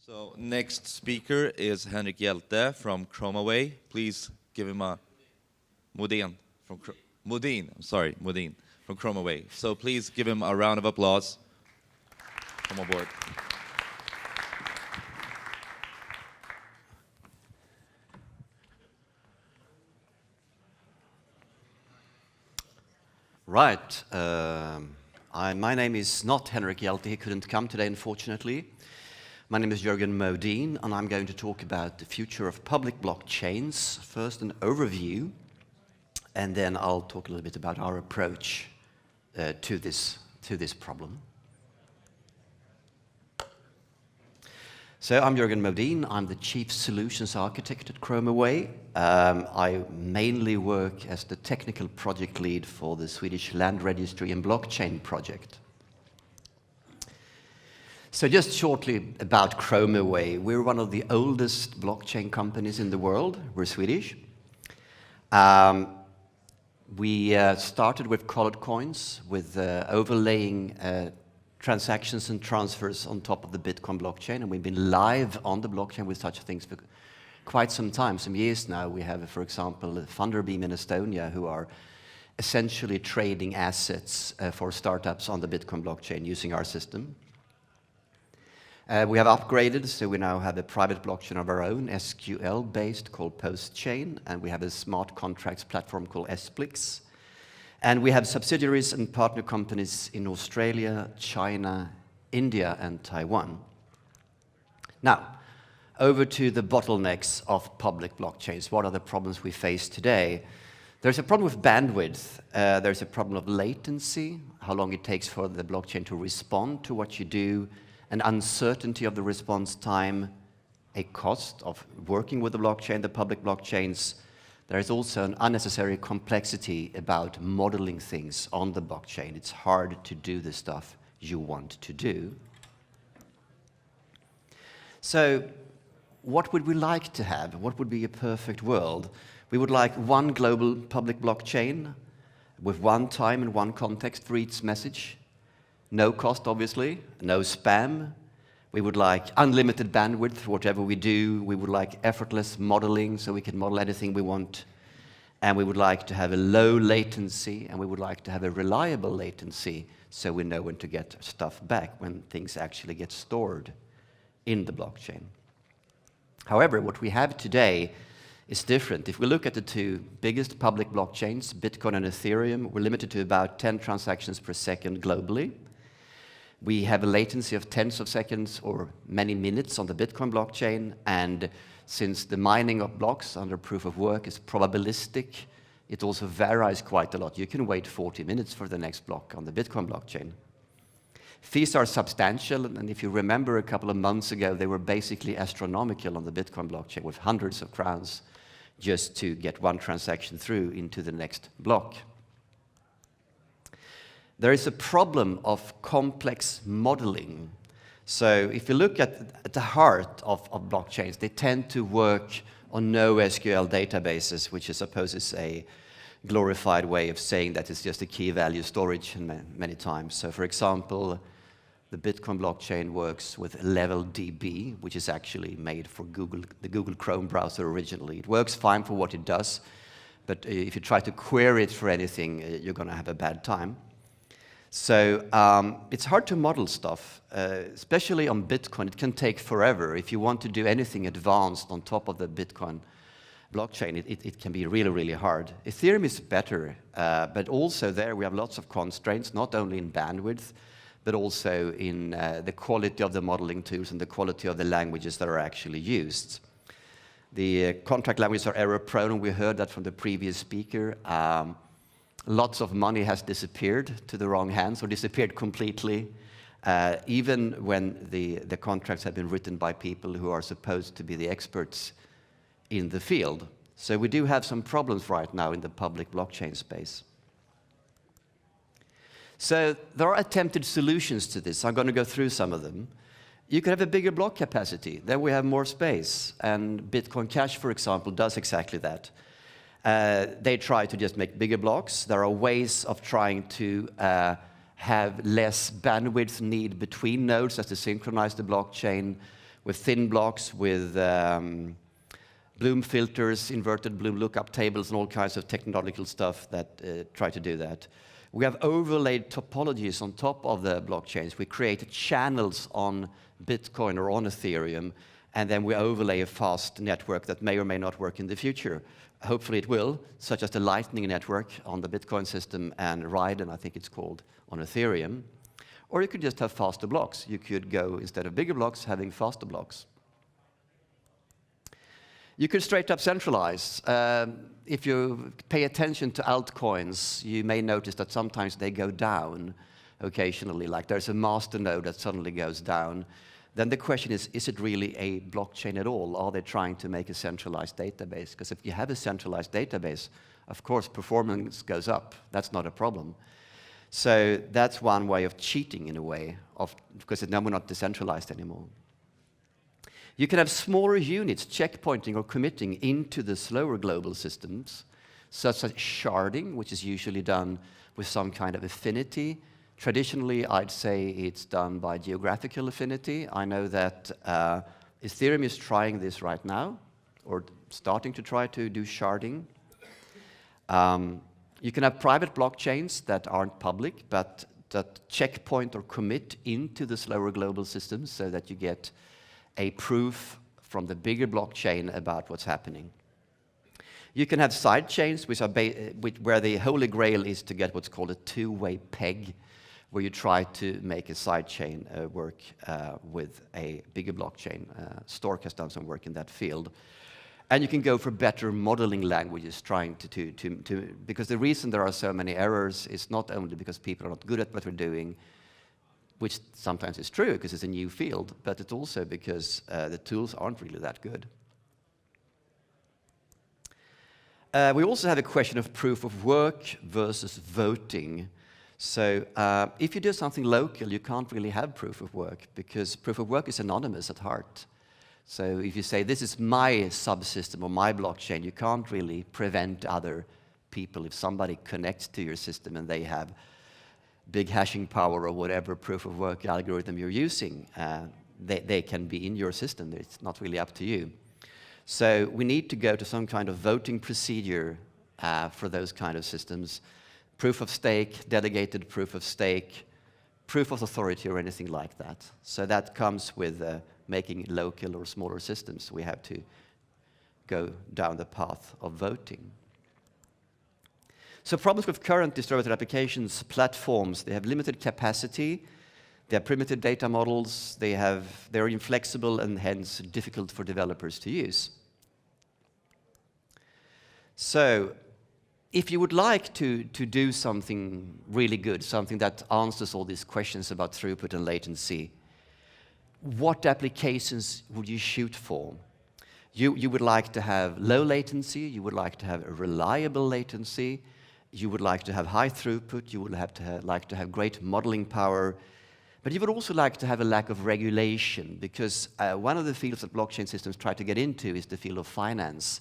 So next speaker is Henrik Hjälte from ChromaWay. Please give him a Modin from Modin. I'm sorry, Modin from ChromaWay. So please give him a round of applause. Come on board. Right. My name is not Henrik Hjälte. He couldn't come today, unfortunately. My name is Jörgen Modin, and I'm going to talk about the future of public blockchains. First, an overview, and then I'll talk a little bit about our approach to this problem. So I'm Jörgen Modin. I'm the Chief Solutions Architect at ChromaWay. I mainly work as the technical project lead for the Swedish Land Registry and Blockchain project. So just shortly about ChromaWay. We're one of the oldest blockchain companies in the world. We're Swedish. We started with colored coins, with overlaying transactions and transfers on top of the Bitcoin blockchain, and we've been live on the blockchain with such things for quite some time, some years now. We have, for example, Thunderbeam in Estonia, who are essentially trading assets for startups on the Bitcoin blockchain using our system. We have upgraded, so we now have a private blockchain of our own, SQL-based, called Postchain, and we have a smart contracts platform called Splix. And we have subsidiaries and partner companies in Australia, China, India, and Taiwan. Now, over to the bottlenecks of public blockchains. What are the problems we face today? There's a problem with bandwidth. There's a problem of latency, how long it takes for the blockchain to respond to what you do, an uncertainty of the response time, a cost of working with the blockchain, the public blockchains. There is also an unnecessary complexity about modeling things on the blockchain. It's hard to do the stuff you want to do. So what would we like to have? What would be a perfect world? We would like one global public blockchain with one time and one context for each message. No cost, obviously, no spam. We would like unlimited bandwidth for whatever we do. We would like effortless modeling, so we can model anything we want. And we would like to have a low latency, and we would like to have a reliable latency, so we know when to get stuff back, when things actually get stored in the blockchain. However, what we have today is different. If we look at the two biggest public blockchains, Bitcoin and Ethereum, we're limited to about 10 transactions per second globally. We have a latency of tens of seconds or many minutes on the Bitcoin blockchain, and since the mining of blocks under proof of work is probabilistic, it also varies quite a lot. You can wait 40 minutes for the next block on the Bitcoin blockchain. Fees are substantial, and if you remember a couple of months ago, they were basically astronomical on the Bitcoin blockchain, with hundreds of crowns just to get one transaction through into the next block. There is a problem of complex modeling. So if you look at the heart of blockchains, they tend to work on NoSQL databases, which I suppose is a glorified way of saying that it's just a key value storage many times. So for example, the Bitcoin blockchain works with LevelDB, which is actually made for the Google Chrome browser originally. It works fine for what it does, but if you try to query it for anything, you're going to have a bad time. So it's hard to model stuff, especially on Bitcoin. It can take forever. If you want to do anything advanced on top of the Bitcoin blockchain, it can be really, really hard. Ethereum is better, but also there we have lots of constraints, not only in bandwidth, but also in the quality of the modeling tools and the quality of the languages that are actually used. The contract languages are error-prone, and we heard that from the previous speaker. Lots of money has disappeared to the wrong hands, or disappeared completely, even when the contracts have been written by people who are supposed to be the experts in the field. So we do have some problems right now in the public blockchain space. So there are attempted solutions to this. I'm going to go through some of them. You could have a bigger block capacity. Then we have more space. And Bitcoin Cash, for example, does exactly that. They try to just make bigger blocks. There are ways of trying to have less bandwidth need between nodes as to synchronize the blockchain. with thin blocks, with Bloom filters, inverted Bloom lookup tables, and all kinds of technological stuff that try to do that. We have overlaid topologies on top of the blockchains. We created channels on Bitcoin or on Ethereum, and then we overlay a fast network that may or may not work in the future. Hopefully it will, such as the Lightning Network on the Bitcoin system and rgen, I think it's called, on Ethereum. Or you could just have faster blocks. You could go, instead of bigger blocks, having faster blocks. You could straight up centralize. If you pay attention to altcoins, you may notice that sometimes they go down occasionally, like there's a master node that suddenly goes down. Then the question is it really a blockchain at all? Are they trying to make a centralized database? Because if you have a centralized database, of course, performance goes up. That's not a problem. So that's one way of cheating in a way, because now we're not decentralized anymore. You can have smaller units checkpointing or committing into the slower global systems, such as sharding, which is usually done with some kind of affinity. Traditionally, I'd say it's done by geographical affinity. I know that Ethereum is trying this right now, or starting to try to do sharding. You can have private blockchains that aren't public, but that checkpoint or commit into the slower global systems so that you get a proof from the bigger blockchain about what's happening. You can have side chains, where the holy grail is to get what's called a two-way peg, where you try to make a side chain work with a bigger blockchain. Stork has done some work in that field. And you can go for better modeling languages, trying because the reason there are so many errors is not only because people are not good at what they're doing, which sometimes is true because it's a new field, but it's also because the tools aren't really that good. We also have a question of proof of work versus voting. So if you do something local, you can't really have proof of work because proof of work is anonymous at heart. So if you say, this is my subsystem or my blockchain, you can't really prevent other people. If somebody connects to your system and they have big hashing power or whatever proof of work algorithm you're using, they can be in your system. It's not really up to you. So we need to go to some kind of voting procedure for those kind of systems. Proof of stake, delegated proof of stake, proof of authority or anything like that. So that comes with making local or smaller systems. We have to go down the path of voting. So problems with current distributed applications, platforms, they have limited capacity, they have primitive data models, they're inflexible and hence difficult for developers to use. So if you would like to do something really good, something that answers all these questions about throughput and latency, what applications would you shoot for? You would like to have low latency, you would like to have a reliable latency, you would like to have high throughput, you would like to have great modeling power, but you would also like to have a lack of regulation, because one of the fields that blockchain systems try to get into is the field of finance.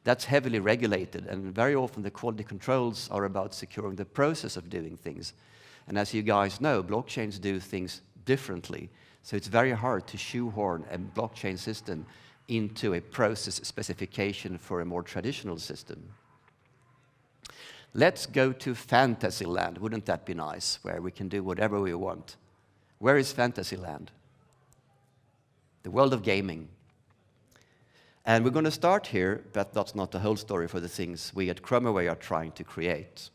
That's heavily regulated, and very often the quality controls are about securing the process of doing things. And as you guys know, blockchains do things differently, so it's very hard to shoehorn a blockchain system into a process specification for a more traditional system. Let's go to Fantasyland. Wouldn't that be nice, where we can do whatever we want? Where is Fantasyland? The world of gaming. And we're going to start here, but that's not the whole story for the things we at ChromaWay are trying to create.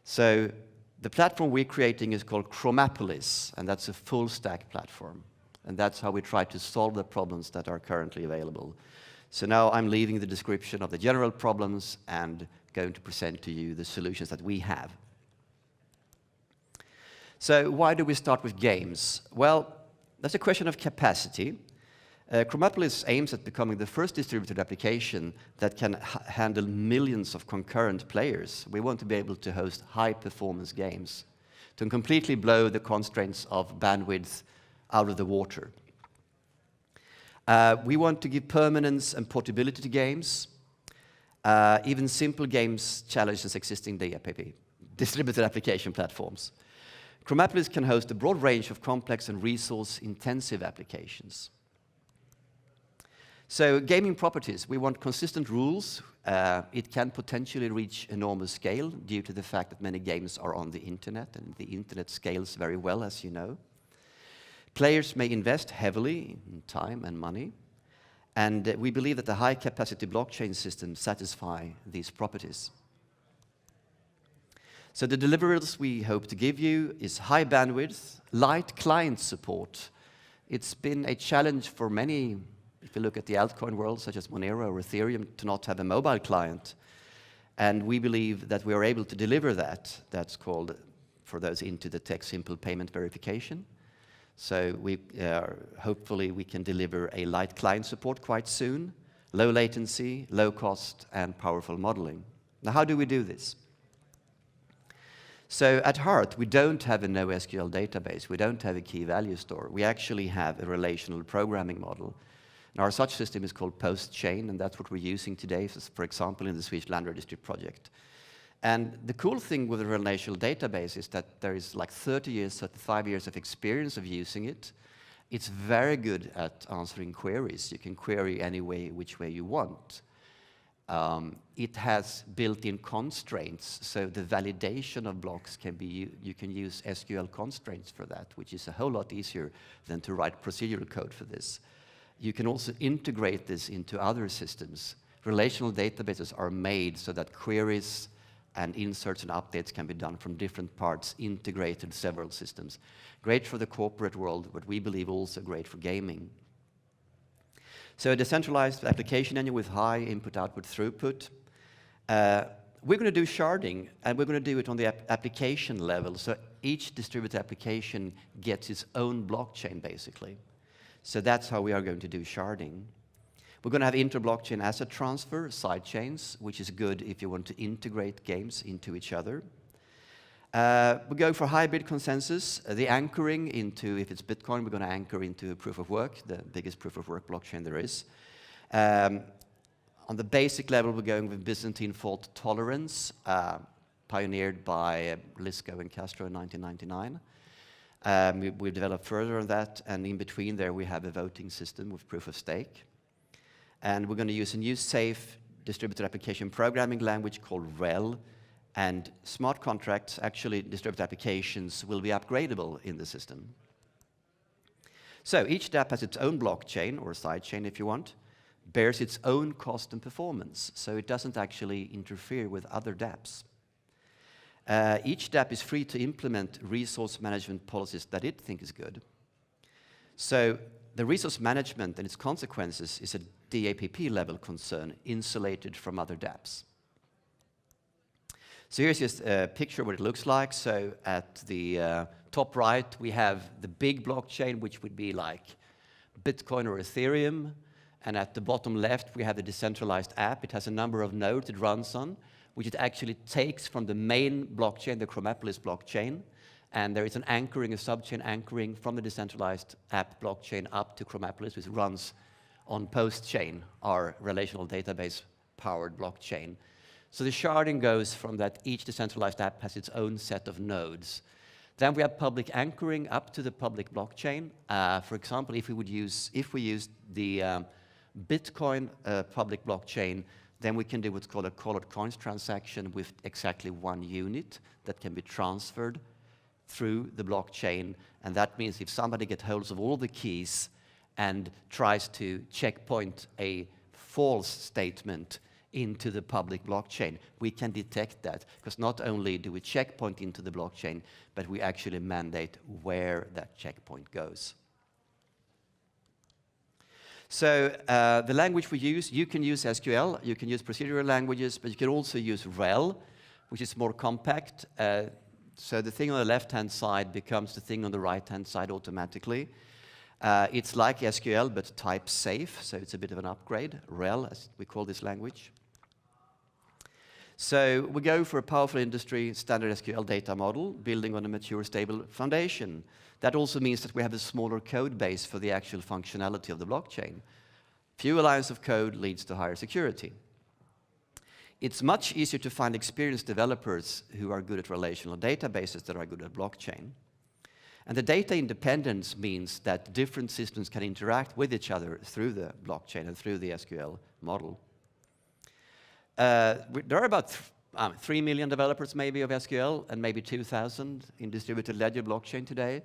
So the platform we're creating is called Chromapolis, and that's a full-stack platform. And that's how we try to solve the problems that are currently available. So now I'm leaving the description of the general problems and going to present to you the solutions that we have. So why do we start with games? Well, that's a question of capacity. Chromapolis aims at becoming the first distributed application that can handle millions of concurrent players. We want to be able to host high-performance games to completely blow the constraints of bandwidth out of the water. We want to give permanence and portability to games. Even simple games challenges existing distributed application platforms. Chromapolis can host a broad range of complex and resource-intensive applications. So gaming properties, we want consistent rules. It can potentially reach enormous scale due to the fact that many games are on the internet, and the internet scales very well, as you know. Players may invest heavily in time and money, and we believe that the high-capacity blockchain systems satisfy these properties. So the deliverables we hope to give you is high bandwidth, light client support. It's been a challenge for many, if you look at the altcoin world, such as Monero or Ethereum, to not have a mobile client. And we believe that we are able to deliver that. That's called, for those into the tech, simple payment verification. So hopefully we can deliver a light client support quite soon, low latency, low cost, and powerful modeling. Now, how do we do this? So at heart, we don't have a NoSQL database. We don't have a key value store. We actually have a relational programming model. And our such system is called post-chain, and that's what we're using today, for example, in the Swedish Land Registry project. And the cool thing with a relational database is that there is like 30 years, 35 years of experience of using it. It's very good at answering queries. You can query any way, which way you want. It has built-in constraints, so the validation of blocks can be, you can use SQL constraints for that, which is a whole lot easier than to write procedural code for this. You can also integrate this into other systems. Relational databases are made so that queries and inserts and updates can be done from different parts, integrated several systems. Great for the corporate world, but we believe also great for gaming. So a decentralized application engine with high input-output throughput. We're going to do sharding, and we're going to do it on the application level, so each distributed application gets its own blockchain, basically. So that's how we are going to do sharding. We're going to have inter-blockchain asset transfer, sidechains, which is good if you want to integrate games into each other. We go for hybrid consensus, the anchoring into, if it's Bitcoin, we're going to anchor into proof of work, the biggest proof of work blockchain there is. On the basic level, we're going with Byzantine fault tolerance, pioneered by Lisco and Castro in 1999. We've developed further on that, and in between there we have a voting system with proof of stake. And we're going to use a new safe distributed application programming language called RHEL, and smart contracts, actually distributed applications, will be upgradable in the system. So each dApp has its own blockchain, or sidechain if you want, bears its own cost and performance, so it doesn't actually interfere with other dApps. Each dApp is free to implement resource management policies that it thinks is good. So the resource management and its consequences is a DAPP level concern, insulated from other dApps. So here's just a picture of what it looks like. So at the top right, we have the big blockchain, which would be like Bitcoin or Ethereum. And at the bottom left, we have the decentralized app. It has a number of nodes it runs on, which it actually takes from the main blockchain, the Chromapolis blockchain. And there is an anchoring, a subchain anchoring from the decentralized app blockchain up to Chromapolis, which runs on post-chain, our relational database-powered blockchain. So the sharding goes from that each decentralized app has its own set of nodes. Then we have public anchoring up to the public blockchain. For example, if we use the Bitcoin public blockchain, then we can do what's called a colored coins transaction with exactly one unit that can be transferred through the blockchain. And that means if somebody gets hold of all the keys and tries to checkpoint a false statement into the public blockchain, we can detect that, because not only do we checkpoint into the blockchain, but we actually mandate where that checkpoint goes. So the language we use, you can use SQL, you can use procedural languages, but you can also use RHEL, which is more compact. So the thing on the left-hand side becomes the thing on the right-hand side automatically. It's like SQL, but type safe, so it's a bit of an upgrade. RHEL, as we call this language. So we go for a powerful industry standard SQL data model, building on a mature, stable foundation. That also means that we have a smaller code base for the actual functionality of the blockchain. Fewer lines of code leads to higher security. It's much easier to find experienced developers who are good at relational databases that are good at blockchain. And the data independence means that different systems can interact with each other through the blockchain and through the SQL model. There are about 3 million developers maybe of SQL and maybe 2,000 in distributed ledger blockchain today.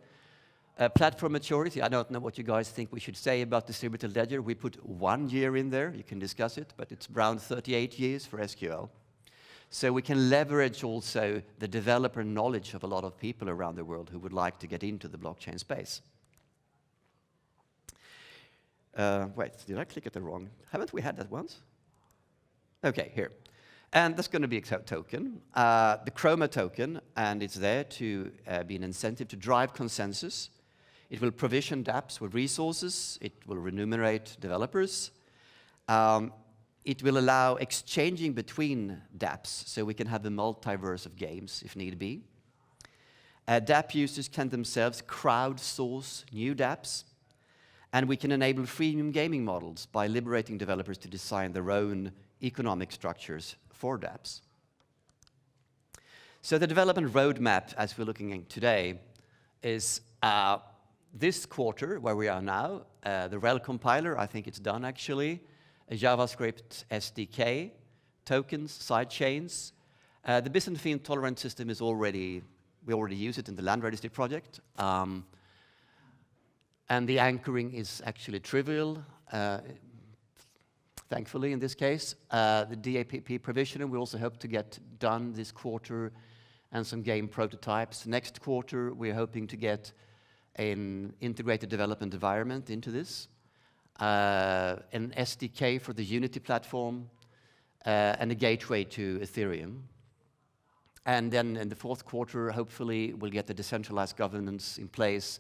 Platform maturity, I don't know what you guys think we should say about distributed ledger. We put 1 year in there, you can discuss it, but it's around 38 years for SQL. So we can leverage also the developer knowledge of a lot of people around the world who would like to get into the blockchain space. Wait, did I click it the wrong? Haven't we had that once? Okay, here. And that's going to be a token, the Chroma token, and it's there to be an incentive to drive consensus. It will provision dApps with resources. It will remunerate developers. It will allow exchanging between dApps, so we can have a multiverse of games if need be. dApp users can themselves crowdsource new dApps, and we can enable freemium gaming models by liberating developers to design their own economic structures for dApps. So the development roadmap, as we're looking at today, is this quarter, where we are now, the RHEL compiler, I think it's done actually, a JavaScript SDK, tokens, sidechains. The Byzantine tolerant system is we already use it in the land registry project. And the anchoring is actually trivial, thankfully in this case. The DAPP provisioning we also hope to get done this quarter, and some game prototypes. Next quarter, we're hoping to get an integrated development environment into this. An SDK for the Unity platform, and a gateway to Ethereum. And then in the fourth quarter, hopefully, we'll get the decentralized governance in place,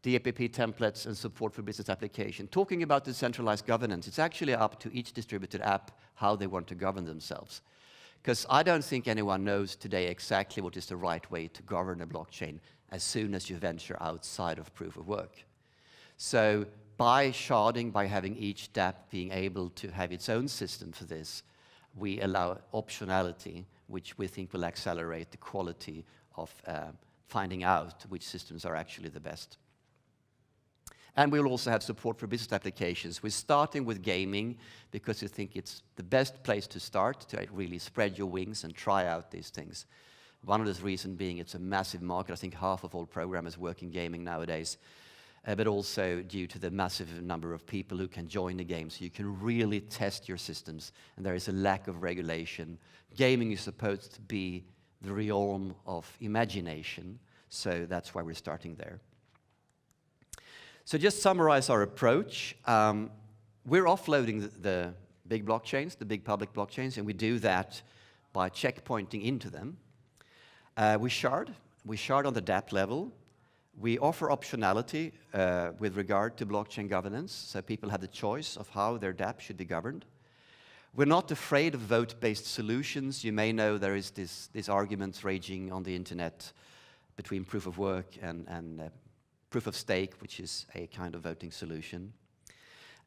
DAPP templates, and support for business application. Talking about decentralized governance, it's actually up to each distributed app how they want to govern themselves. Because I don't think anyone knows today exactly what is the right way to govern a blockchain as soon as you venture outside of proof of work. So by sharding, by having each dApp being able to have its own system for this, we allow optionality, which we think will accelerate the quality of finding out which systems are actually the best. And we'll also have support for business applications. We're starting with gaming because we think it's the best place to start to really spread your wings and try out these things. One of the reasons being it's a massive market. I think half of all programmers work in gaming nowadays. But also due to the massive number of people who can join the game, so you can really test your systems, and there is a lack of regulation. Gaming is supposed to be the realm of imagination, so that's why we're starting there. So just summarize our approach. We're offloading the big blockchains, the big public blockchains, and we do that by checkpointing into them. We shard on the dApp level. We offer optionality with regard to blockchain governance, so people have the choice of how their dApp should be governed. We're not afraid of vote-based solutions. You may know there is this arguments raging on the internet between proof of work and proof of stake, which is a kind of voting solution.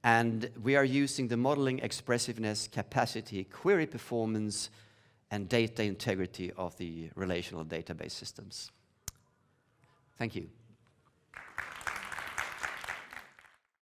And we are using the modeling expressiveness, capacity, query performance, and data integrity of the relational database systems. Thank you.